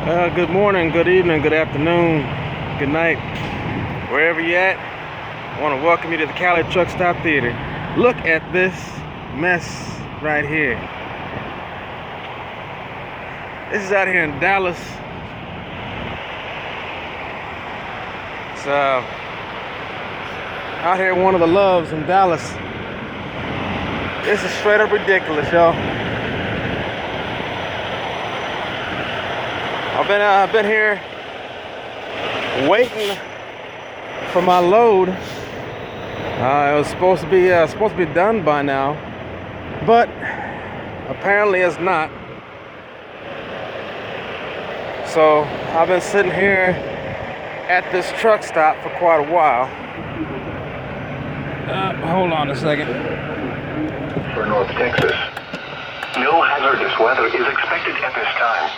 Good morning, good evening, good afternoon, good night, wherever you're at. I want to welcome you to the Cali Truck Stop Theater. Look at this mess right here. This is out here in Dallas. It's out here at one of the Loves in Dallas. This is straight up ridiculous, y'all. I've been here waiting for my load. It was supposed to be done by now, but apparently it's not. So I've been sitting here at this truck stop for quite a while. Hold on a second. For North Texas, no hazardous weather is expected at this time.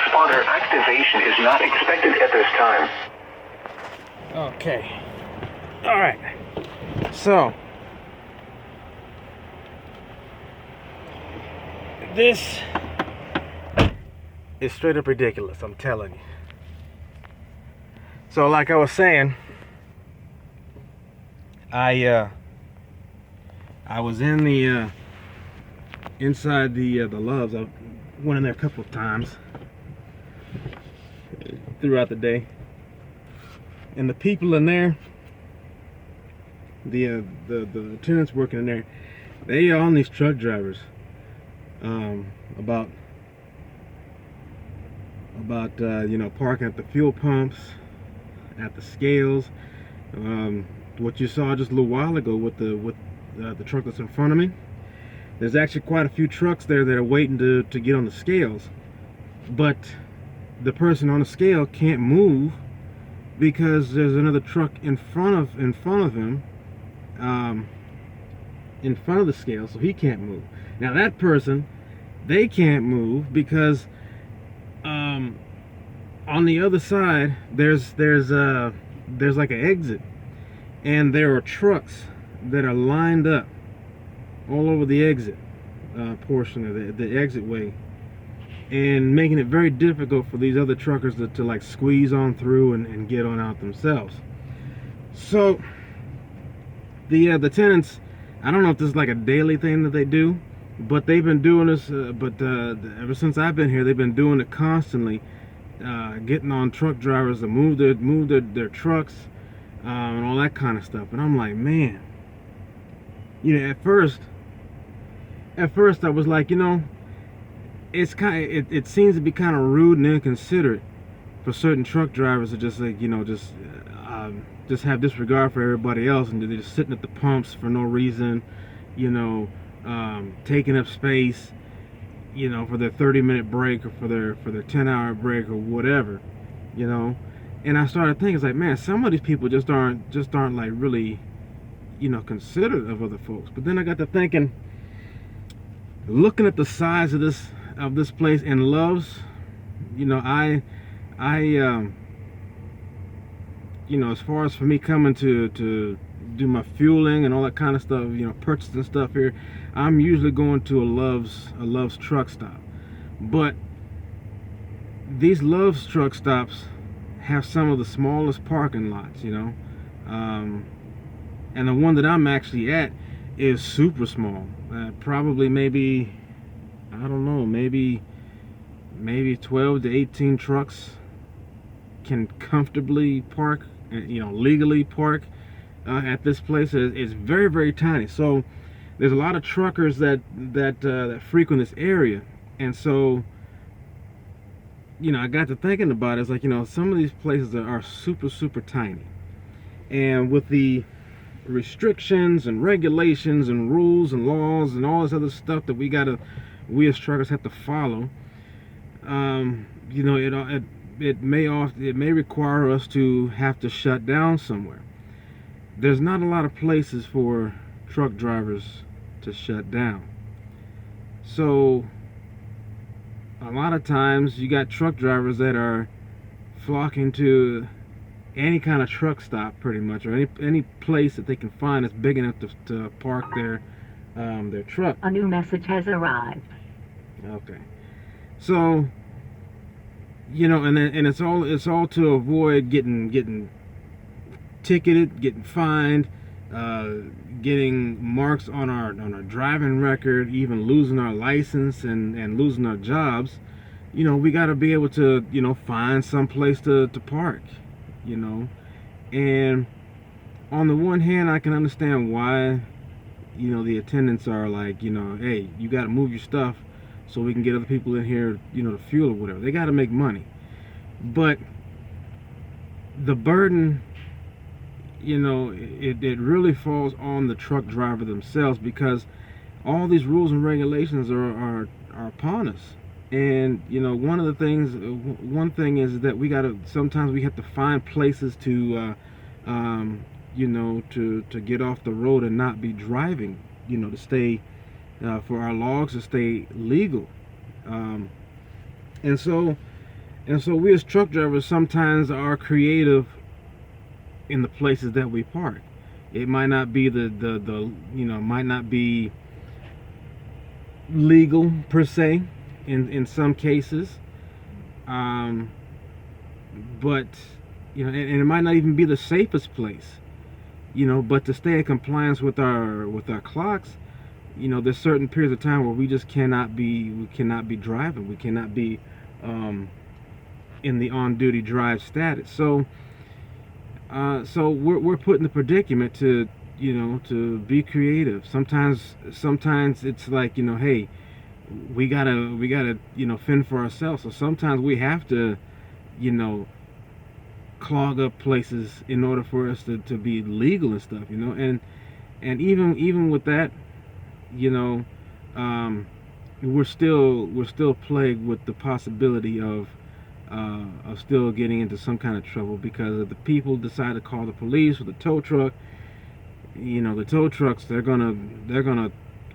Spotter activation is not expected at this time. Okay. All right. So this is straight up ridiculous, I'm telling you. So like I was saying, I was in the inside the Loves. I went in there a couple of times throughout the day, and the people in there, the tenants working in there, they are on these truck drivers about parking at the fuel pumps, at the scales. What you saw just a little while ago with the truck that's in front of me, there's actually quite a few trucks there that are waiting to get on the scales, but the person on the scale can't move because there's another truck in front of him, in front of the scale, so he can't move. Now that person, they can't move because on the other side there's like an exit, and there are trucks that are lined up all over the exit portion of the exit way, and making it very difficult for these other truckers to like squeeze on through and get on out themselves. So the tenants, I don't know if this is like a daily thing that they do, but they've been doing this ever since I've been here. They've been doing it constantly, getting on truck drivers to move their trucks and all that kind of stuff. And I'm like, man, at first I was like, it's it seems to be kind of rude and inconsiderate for certain truck drivers to just like just have disregard for everybody else, and they're just sitting at the pumps for no reason, taking up space, for their 30-minute break, or for their 10-hour break, or whatever, And I started thinking, it's like, man, some of these people just aren't like really, considerate of other folks. But then I got to thinking, looking at the size of this place and Loves, as far as for me coming to do my fueling and all that kind of stuff, purchasing stuff here, I'm usually going to a Loves truck stop. But these Loves truck stops have some of the smallest parking lots, and the one that I'm actually at is super small. Probably maybe, I don't know, maybe 12 to 18 trucks can comfortably park, legally park at this place. It's very, very tiny. So there's a lot of truckers that frequent this area, and so I got to thinking about it. It's like, some of these places are super, super tiny, and with the restrictions and regulations and rules and laws and all this other stuff that we as truckers have to follow, it may require us to have to shut down somewhere. There's not a lot of places for truck drivers to shut down. So a lot of times you got truck drivers that are flocking to any kind of truck stop, pretty much, or any place that they can find that's big enough to park their truck. A new message has arrived. Okay. So and it's all to avoid getting ticketed, getting fined, uh, getting marks on our driving record, even losing our license and losing our jobs. We got to be able to find some place to park. You know, and on the one hand, I can understand why the attendants are like, hey, you got to move your stuff so we can get other people in here, to fuel or whatever. They got to make money, but the burden, it really falls on the truck driver themselves, because all these rules and regulations are upon us. And one thing is that sometimes we have to find places to get off the road and not be driving, to stay, for our logs to stay legal. Um, and so we as truck drivers sometimes are creative in the places that we park. It might not be might not be legal per se in some cases, but and it might not even be the safest place, but to stay in compliance with our clocks, there's certain periods of time where we cannot be driving. We cannot be in the on-duty drive status. So we're put in the predicament to be creative. Sometimes it's like, hey, we gotta fend for ourselves. So sometimes we have to clog up places in order for us to be legal and stuff. And even with that, we're still plagued with the possibility of still getting into some kind of trouble, because if the people decide to call the police or the tow truck, the tow trucks, they're gonna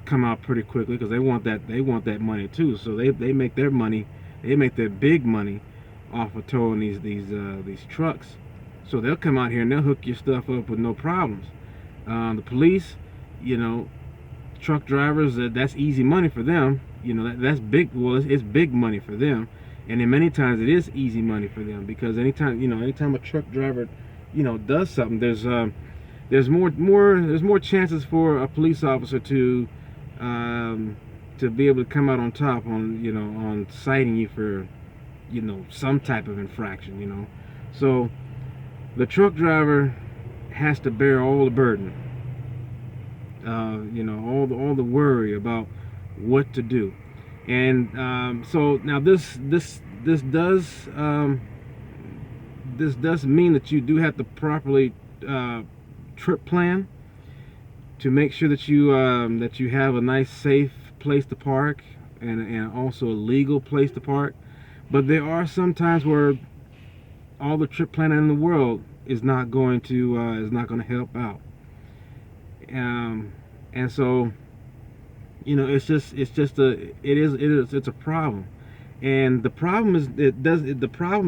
come out pretty quickly, because they want that money too. So they make their money, they make their big money off of towing these trucks. So they'll come out here and they'll hook your stuff up with no problems. The police, truck drivers, that's easy money for them. That's big. Well, it's big money for them. And then many times it is easy money for them, because anytime a truck driver, does something, there's more chances for a police officer to be able to come out on top on citing you for some type of infraction. So the truck driver has to bear all the burden, all the worry about what to do. And so now this does mean that you do have to properly trip plan to make sure that you have a nice, safe place to park, and also a legal place to park. But there are some times where all the trip planning in the world is not going to help out. And so it's a problem. And the problem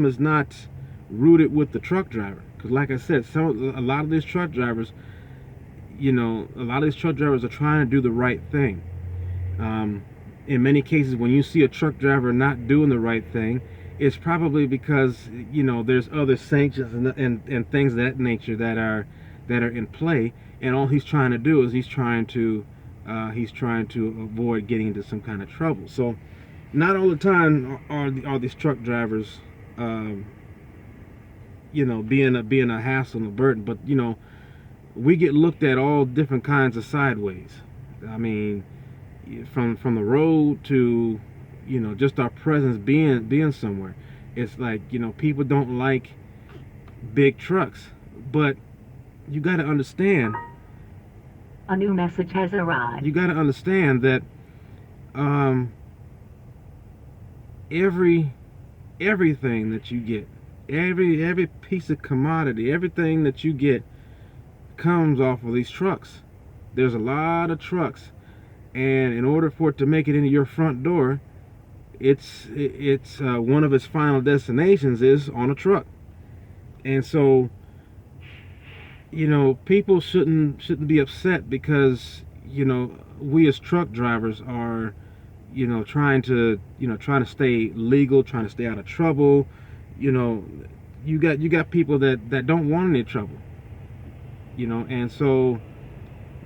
is not rooted with the truck driver, because like I said, a lot of these truck drivers are trying to do the right thing. In many cases, when you see a truck driver not doing the right thing, it's probably because there's other sanctions and things of that nature that are in play, and all he's trying to do is he's trying to avoid getting into some kind of trouble. So not all the time are these truck drivers being a hassle and a burden, but we get looked at all different kinds of sideways. I mean, from the road to just our presence being somewhere. It's like people don't like big trucks, but you got to understand. A new message has arrived. You got to understand that everything that you get, every piece of commodity, everything that you get comes off of these trucks. There's a lot of trucks, and in order for it to make it into your front door, it's one of its final destinations is on a truck. And so people shouldn't be upset because we as truck drivers are trying to stay legal, trying to stay out of trouble. You know, you got people that don't want any trouble. And so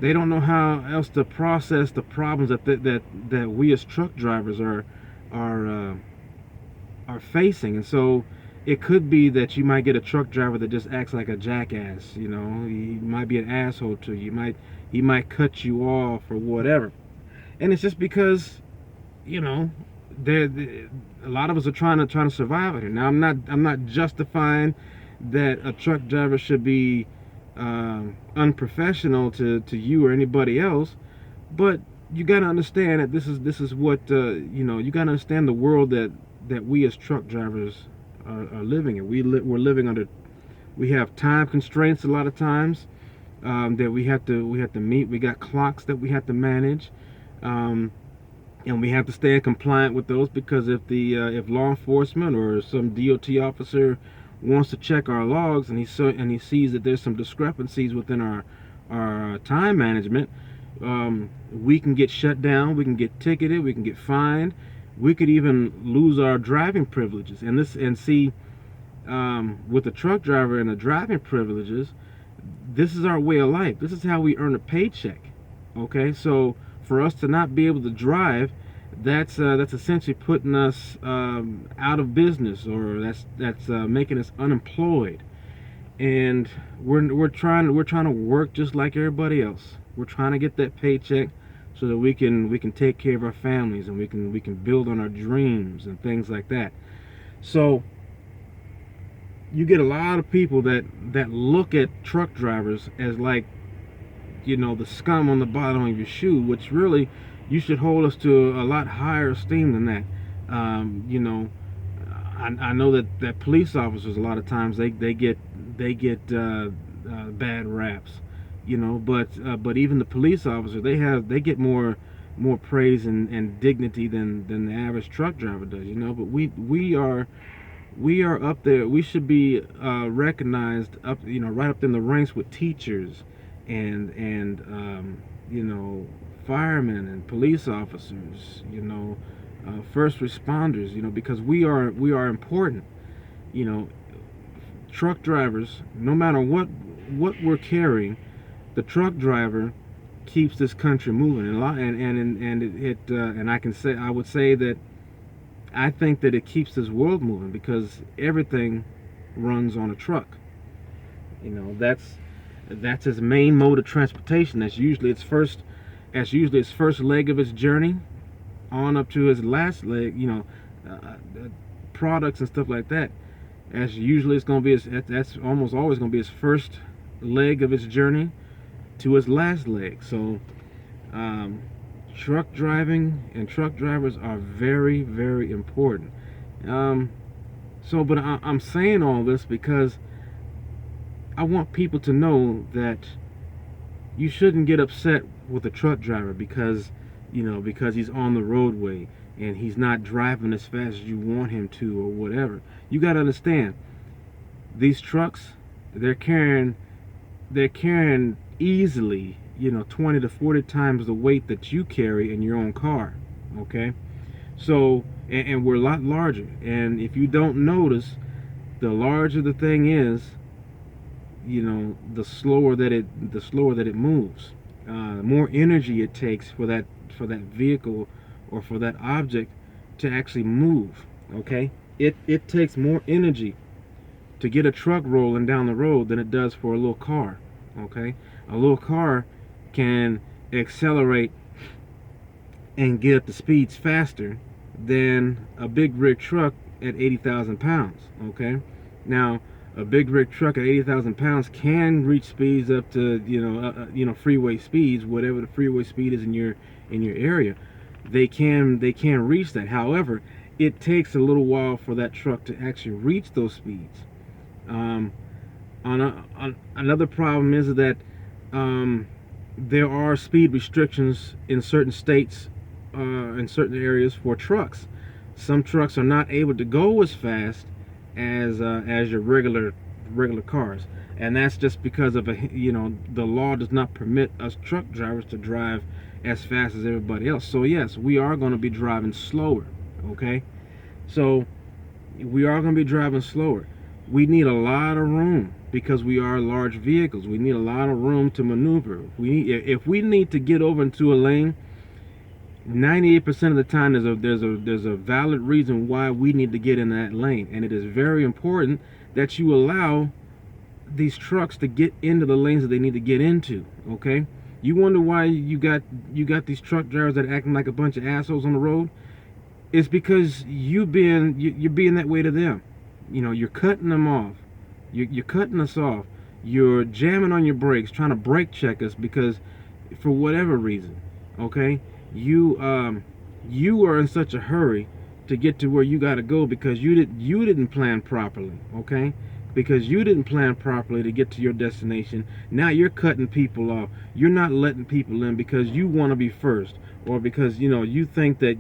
they don't know how else to process the problems that we as truck drivers are facing. And so it could be that you might get a truck driver that just acts like a jackass. He might be an asshole to you. He might cut you off or whatever. And it's just because, a lot of us are trying to survive it. Now, I'm not justifying that a truck driver should be unprofessional to you or anybody else, but you got to understand that this is what you got to understand the world that we as truck drivers are living in. We're living under. We have time constraints a lot of times that we have to meet. We got clocks that we have to manage, and we have to stay compliant with those, because if law enforcement or some DOT officer wants to check our logs and he sees that there's some discrepancies within our time management, we can get shut down, we can get ticketed, we can get fined, we could even lose our driving privileges. With the truck driver and the driving privileges, this is our way of life. This is how we earn a paycheck. Okay, so for us to not be able to drive, that's essentially putting us out of business, or that's making us unemployed. And we're trying to work just like everybody else. We're trying to get that paycheck so that we can take care of our families, and we can build on our dreams and things like that. So you get a lot of people that look at truck drivers as like, the scum on the bottom of your shoe, which really you should hold us to a lot higher esteem than that. I know that police officers, a lot of times they get bad raps, but even the police officer, they get more praise and dignity than the average truck driver does. But we are up there. We should be recognized up, right up in the ranks with teachers and firemen and police officers, first responders, because we are important. Truck drivers, no matter what we're carrying, the truck driver keeps this country moving. And I would say that I think that it keeps this world moving, because everything runs on a truck. That's his main mode of transportation. That's usually its first leg of its journey, on up to his last leg. Products and stuff like that. That's almost always going to be his first leg of his journey to his last leg. So truck driving and truck drivers are very, very important. But I'm saying all this because I want people to know that you shouldn't get upset with a truck driver because he's on the roadway and he's not driving as fast as you want him to or whatever. You got to understand, these trucks, they're carrying easily 20 to 40 times the weight that you carry in your own car. Okay, so and we're a lot larger, and if you don't notice, the larger the thing is, the slower that it moves. More energy it takes for that vehicle or for that object to actually move. Okay, it takes more energy to get a truck rolling down the road than it does for a little car. Okay, a little car can accelerate and get up to speeds faster than a big rig truck at 80,000 pounds. Okay, now a big rig truck at 80,000 pounds can reach speeds up to freeway speeds, whatever the freeway speed is in your area. They can reach that. However, it takes a little while for that truck to actually reach those speeds. Another problem is that there are speed restrictions in certain states, in certain areas for trucks. Some trucks are not able to go as fast as your regular cars, and that's just because of the law does not permit us truck drivers to drive as fast as everybody else. So yes, we are going to be driving slower. Okay, so we are going to be driving slower. We need a lot of room because we are large vehicles. We need a lot of room to maneuver. If we need to get over into a lane, 98% of the time there's a valid reason why we need to get in that lane, and it is very important that you allow these trucks to get into the lanes that they need to get into. Okay, you wonder why you got these truck drivers that are acting like a bunch of assholes on the road? It's because you're being that way to them. You're cutting them off. You're cutting us off. You're jamming on your brakes, trying to brake check us because, for whatever reason, okay, you are in such a hurry to get to where you got to go because you didn't plan properly, okay? Because you didn't plan properly to get to your destination. Now you're cutting people off. You're not letting people in because you want to be first, or because you think that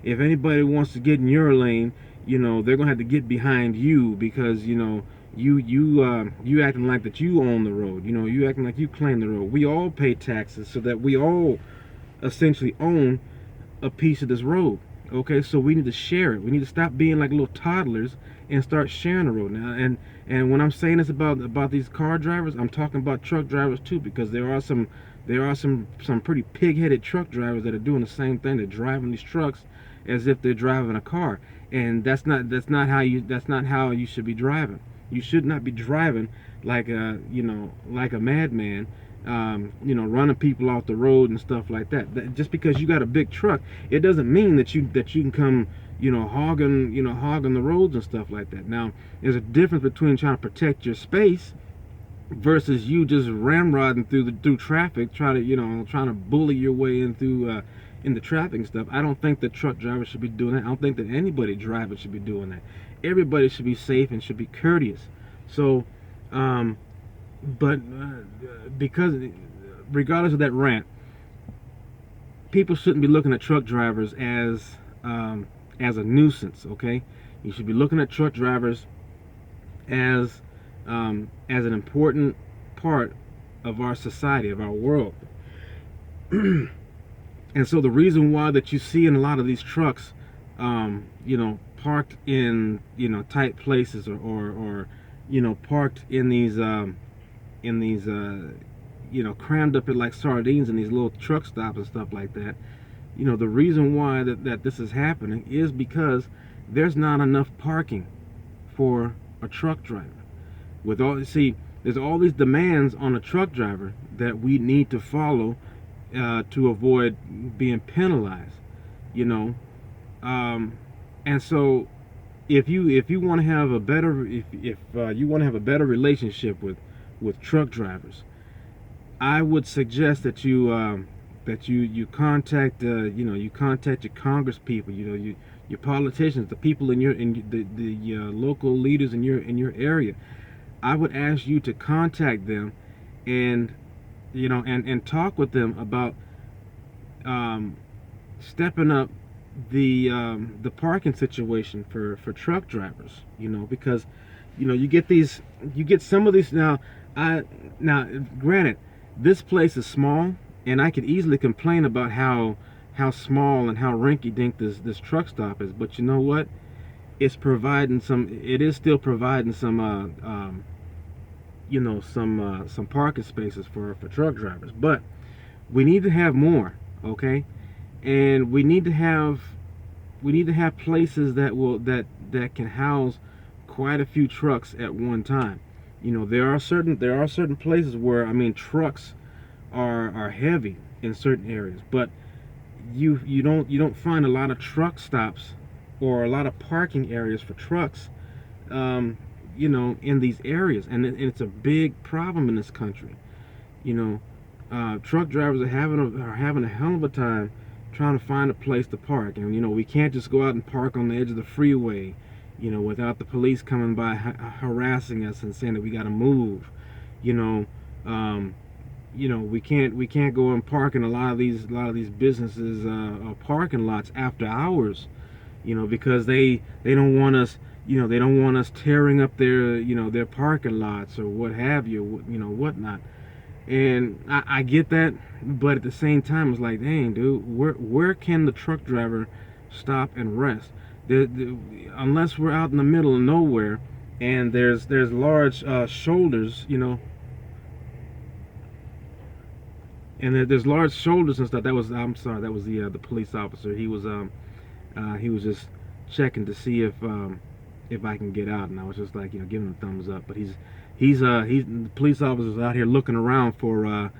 if anybody wants to get in your lane, they're gonna have to get behind you because you acting like that you own the road. You acting like you claim the road. We all pay taxes so that we all essentially own a piece of this road. Okay, so we need to share it. We need to stop being like little toddlers and start sharing the road now. And when I'm saying this about these car drivers, I'm talking about truck drivers too, because there are some pretty pig-headed truck drivers that are doing the same thing. They're driving these trucks as if they're driving a car, and that's not how you should be driving. You should not be driving like a madman, running people off the road and stuff like that. Just because you got a big truck, it doesn't mean that you can come hogging the roads and stuff like that. Now, there's a difference between trying to protect your space versus you just ramrodding through traffic, trying to bully your way in through into traffic and stuff. I don't think that truck drivers should be doing that. I don't think that anybody driving should be doing that. Everybody should be safe and should be courteous. So, because regardless of that rant, people shouldn't be looking at truck drivers as a nuisance. Okay, you should be looking at truck drivers as an important part of our society, of our world. And so the reason why that you see in a lot of these trucks, parked in tight places or parked in these crammed up at like sardines in these little truck stops and stuff like that. The reason why that this is happening is because there's not enough parking for a truck driver. There's all these demands on a truck driver that we need to follow to avoid being penalized, and so if you want to have a better relationship with truck drivers, I would suggest that you contact your Congress people, your politicians, the people in the local leaders in your area. I would ask you to contact them and talk with them about stepping up the parking situation for truck drivers, because you get some of these now. Granted, this place is small, and I could easily complain about how small and how rinky-dink this truck stop is, but you know what? It is still providing some some parking spaces for truck drivers. But we need to have more, okay? And we need to have places that can house quite a few trucks at one time. There are certain places where trucks are heavy in certain areas, but you don't find a lot of truck stops or a lot of parking areas for trucks in these areas, and it's a big problem in this country. Truck drivers are having a hell of a time trying to find a place to park, and we can't just go out and park on the edge of the freeway, without the police coming by harassing us and saying that we got to move. We can't go and park in a lot of these businesses parking lots after hours, because they don't want us. They don't want us tearing up their parking lots or what have you, whatnot. And I get that, but at the same time, it's like, dang, dude, where can the truck driver stop and rest? Unless we're out in the middle of nowhere, and there's large shoulders, you know, and there's large shoulders and stuff. I'm sorry, that was the police officer. He was just checking to see if I can get out, and I was just like, you know, giving him a thumbs up. But he's the police officer's out here looking around for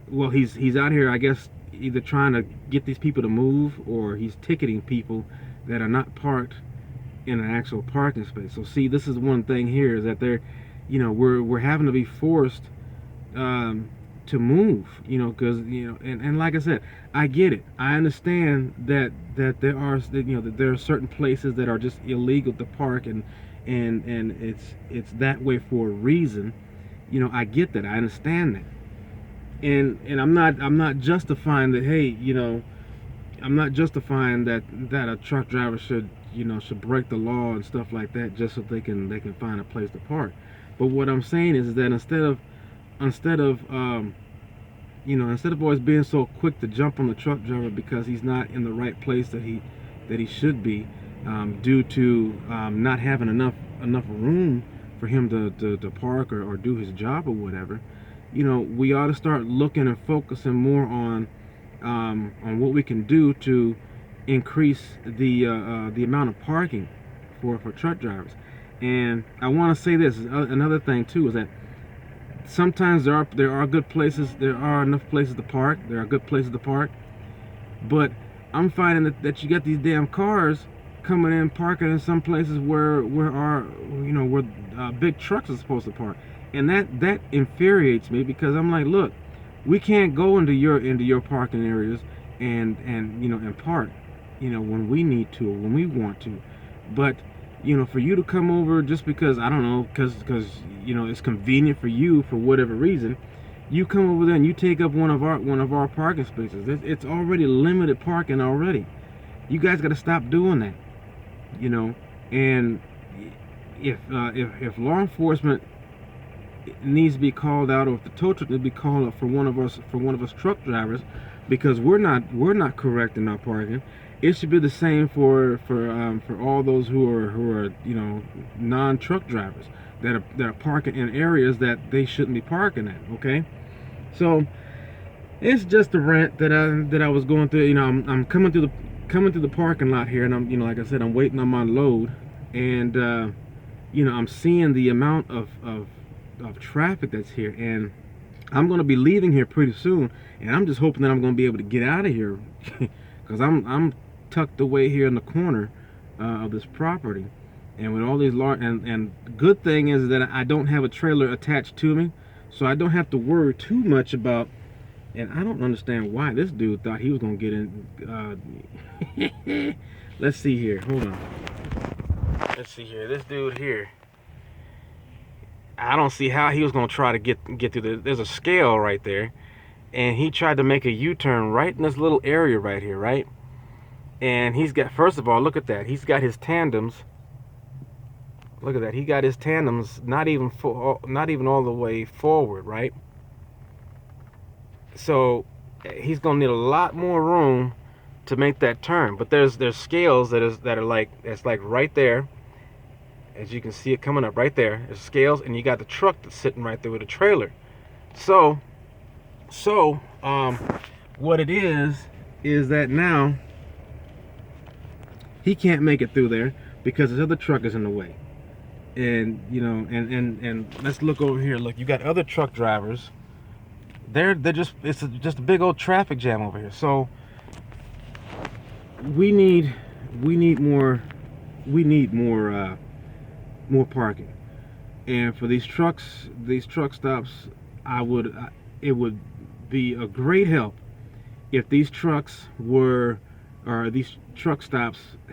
well, he's out here, I guess, either trying to get these people to move, or he's ticketing people that are not parked in an actual parking space. So see, this is one thing here, is that they're, you know, we're having to be forced to move, you know, because, you know, and like I said, I get it. I understand that there are, you know, that there are certain places that are just illegal to park, and it's that way for a reason. You know, I get that. I understand that. And I'm not justifying that. Hey, you know, I'm not justifying that a truck driver should, you know, should break the law and stuff like that just so they can find a place to park. But what I'm saying is that instead of you know, instead of always being so quick to jump on the truck driver because he's not in the right place that he should be, due to not having enough room for him to park or do his job or whatever, you know, we ought to start looking and focusing more on what we can do to increase the amount of parking for truck drivers. And I want to say this, another thing too, is that sometimes there are good places, there are enough places to park, there are good places to park, but I'm finding that you got these damn cars coming in, parking in some places where big trucks are supposed to park, and that infuriates me, because I'm like, look, we can't go into your parking areas and you know, and park, you know, when we need to or when we want to. But you know, for you to come over just because, I don't know, because you know, it's convenient for you for whatever reason, you come over there and you take up one of our parking spaces. It's already limited parking already. You guys got to stop doing that, you know. And if law enforcement needs to be called out, or if the tow truck needs to be called out for one of us truck drivers, because we're not correct in our parking, it should be the same for all those who are you know, non-truck drivers that are parking in areas that they shouldn't be parking at. Okay, so it's just a rant that I was going through. You know, I'm coming through the parking lot here, and I'm, you know, like I said, I'm waiting on my load, and you know, I'm seeing the amount of traffic that's here, and I'm going to be leaving here pretty soon, and I'm just hoping that I'm going to be able to get out of here because I'm tucked away here in the corner of this property, and with all these large, and good thing is that I don't have a trailer attached to me, so I don't have to worry too much about. And I don't understand why this dude thought he was gonna get in. Let's see here, hold on, let's see here, this dude here, I don't see how he was gonna try to get through there's a scale right there, and he tried to make a U-turn right in this little area right here, right? And he's got, first of all, look at that, he's got his tandems, look at that, he got his tandems not even all the way forward, right? So he's gonna need a lot more room to make that turn. But there's scales that are like, it's like right there, as you can see it coming up right there. There's scales, and you got the truck that's sitting right there with a trailer. So what it is that now he can't make it through there because his other truck is in the way. And you know, and let's look over here. Look, you got other truck drivers. They're just, it's just a big old traffic jam over here. So we need more parking. And for these truck stops, it would be a great help if these truck stops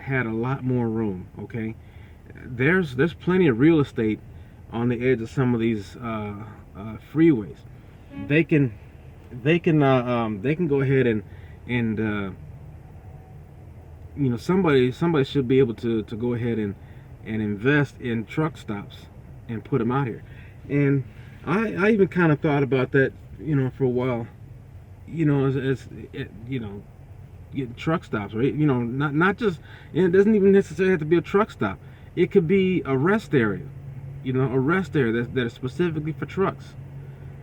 had a lot more room. Okay, there's plenty of real estate on the edge of some of these freeways. They can go ahead and you know, somebody should be able to go ahead and invest in truck stops and put them out here. And I even kind of thought about that, for a while. Getting truck stops, right? Not just, and it doesn't even necessarily have to be a truck stop. It could be a rest area, a rest area that is specifically for trucks.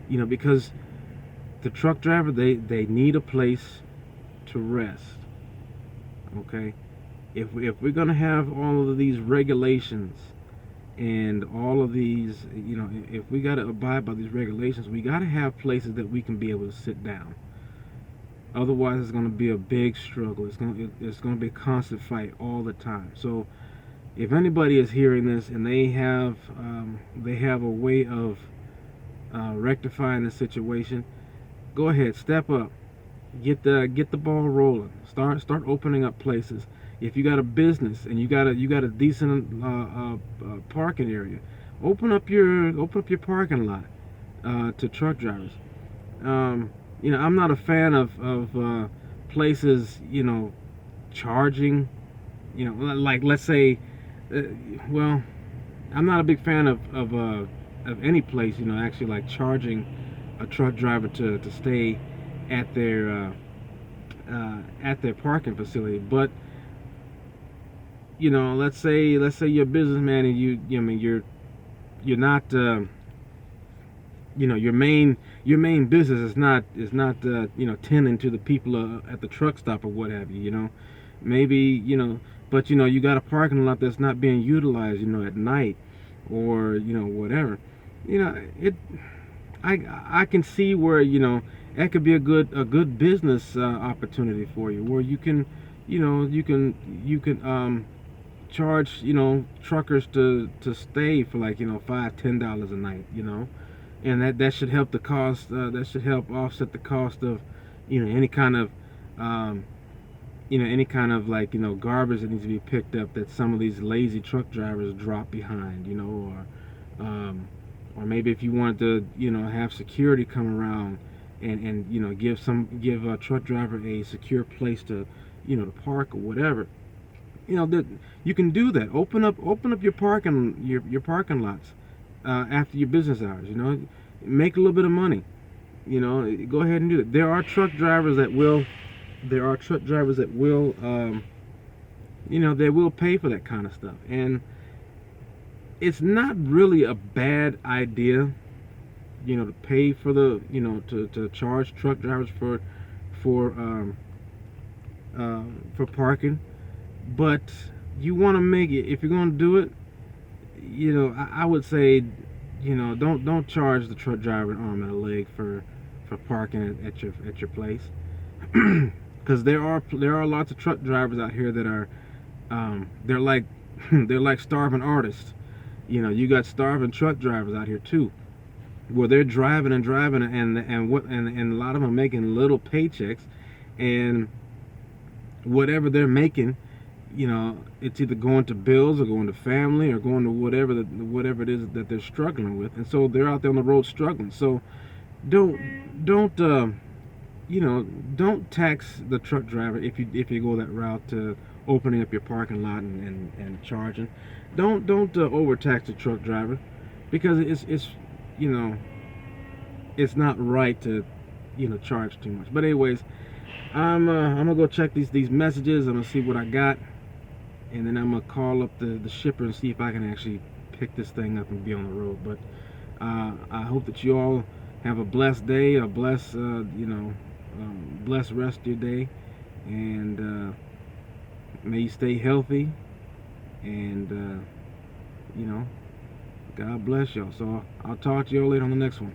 Because the truck driver, they need a place to rest. Okay, if we're gonna have all of these regulations and all of these, if we gotta abide by these regulations, we gotta have places that we can be able to sit down. Otherwise, it's going to be a big struggle. It's going to be a constant fight all the time. So, if anybody is hearing this and they have a way of rectifying the situation, go ahead, step up, get the ball rolling. Start opening up places. If you got a business and you got a decent parking area, open up your parking lot to truck drivers. I'm not a fan of places, charging, like, let's say, well, I'm not a big fan of any place, actually, like, charging a truck driver to stay at their parking facility. But let's say you're a businessman and you're not, your main business is not tending to the people at the truck stop or what have you. Maybe, but you got a parking lot that's not being utilized, at night, or whatever. I can see where that could be a good business opportunity for you, where you can charge truckers to stay for like $5-10 a night, and that should help the cost. That should help offset the cost of any kind of like garbage that needs to be picked up that some of these lazy truck drivers drop behind, or maybe if you wanted to have security come around and give a truck driver a secure place to to park or whatever. That you can do that. Open up your parking lots after your business hours. Make a little bit of money. Go ahead and do it. There are truck drivers that will. They will pay for that kind of stuff, and it's not really a bad idea. To pay for the to charge truck drivers for parking. But you want to make it, if you're going to do it, I would say, don't charge the truck driver an arm and a leg for parking at your place, because there are lots of truck drivers out here that are they're like they're like starving artists. You got starving truck drivers out here too, where they're driving and a lot of them are making little paychecks, and whatever they're making, it's either going to bills or going to family or going to whatever it is that they're struggling with, and so they're out there on the road struggling. So don't tax the truck driver if you go that route to opening up your parking lot and charging. Don't overtax the truck driver, because it's not right to charge too much. But anyways, I'm gonna go check these messages. I'm gonna see what I got, and then I'm gonna call up the shipper and see if I can actually pick this thing up and be on the road. But I hope that you all have a blessed day, a blessed rest of your day, and may you stay healthy, and God bless y'all. So I'll talk to y'all later on the next one.